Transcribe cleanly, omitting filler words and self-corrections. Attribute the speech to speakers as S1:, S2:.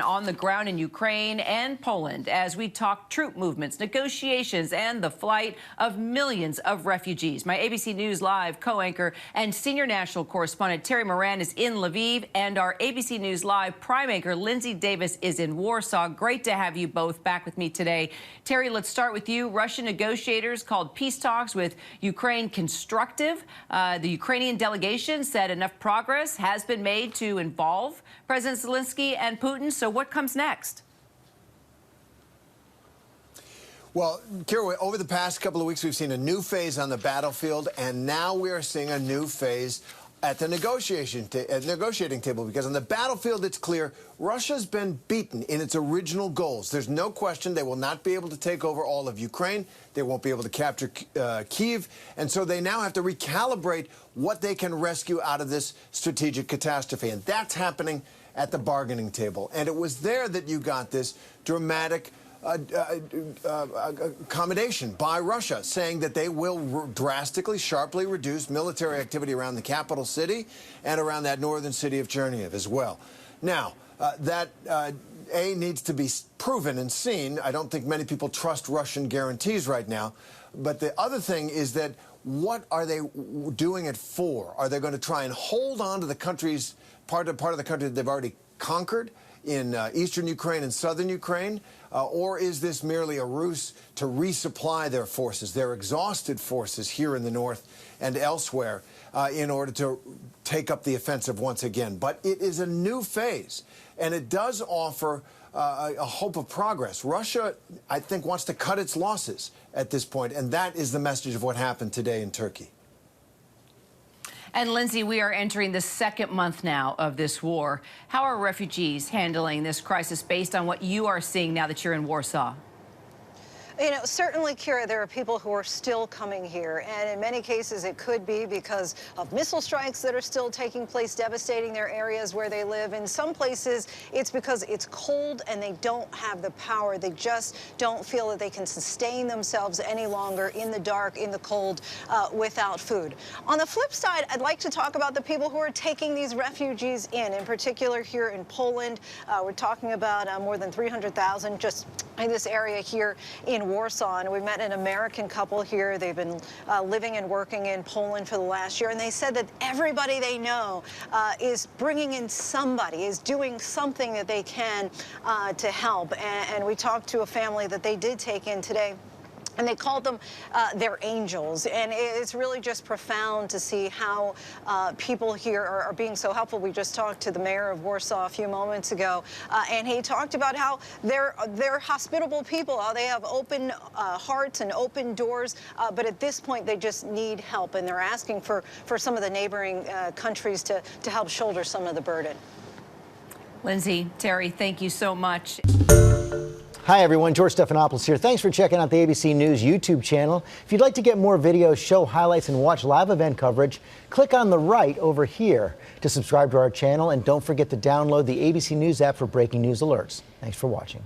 S1: On the ground in Ukraine and Poland as we talk troop movements, negotiations, and the flight of millions of refugees. My ABC News Live co-anchor and senior national correspondent Terry Moran is in Lviv, and our ABC News Live prime anchor Lindsay Davis is in Warsaw. Great to have you both back with me today. Terry, let's start with you. Russian negotiators called peace talks with Ukraine constructive. The Ukrainian delegation said enough progress has been made to involve President Zelensky and Putin. So what comes next?
S2: Well, Kira, over the past couple of weeks, we've seen a new phase on the battlefield, and now we are seeing a new phase at the negotiating table, because on the battlefield, it's clear Russia's been beaten in its original goals. There's no question they will not be able to take over all of Ukraine. They won't be able to capture Kyiv. And so they now have to recalibrate what they can rescue out of this strategic catastrophe. And that's happening at the bargaining table. And it was there that you got this dramatic accommodation by Russia, saying that they will drastically, sharply reduce military activity around the capital city and around that northern city of Chernihiv as well. Now, that needs to be proven and seen. I don't think many people trust Russian guarantees right now. But the other thing is that what are they doing it for? Are they going to try and hold on to the country's part of the country that they've already conquered in eastern Ukraine and southern Ukraine? Or is this merely a ruse to resupply their forces, their exhausted forces here in the north and elsewhere, in order to take up the offensive once again? But it is a new phase, and it does offer a hope of progress. Russia, I think, wants to cut its losses at this point, and that is the message of what happened today in Turkey.
S1: And Lindsay, we are entering the second month now of this war. How are refugees handling this crisis based on what you are seeing now that you're in Warsaw?
S3: You know, certainly, Kira, there are people who are still coming here, and in many cases it could be because of missile strikes that are still taking place, devastating their areas where they live. In some places, it's because it's cold and they don't have the power. They just don't feel that they can sustain themselves any longer in the dark, in the cold, without food. On the flip side, I'd like to talk about the people who are taking these refugees in particular here in Poland. We're talking about more than 300,000 just in this area here in Warsaw, and we met an American couple here. They've been living and working in Poland for the last year, and they said that everybody they know is bringing in somebody, is doing something that they can to help. And we talked to a family that they did take in today, and they called them their angels. And it's really just profound to see how people here are being so helpful. We just talked to the mayor of Warsaw a few moments ago, and he talked about how they're hospitable people, how they have open hearts and open doors, but at this point they just need help, and they're asking for some of the neighboring countries to help shoulder some of the burden.
S1: Lindsay, Terry, thank you so much.
S4: Hi, everyone. George Stephanopoulos here. Thanks for checking out the ABC News YouTube channel. If you'd like to get more videos, show highlights, and watch live event coverage, click on the right over here to subscribe to our channel. And don't forget to download the ABC News app for breaking news alerts. Thanks for watching.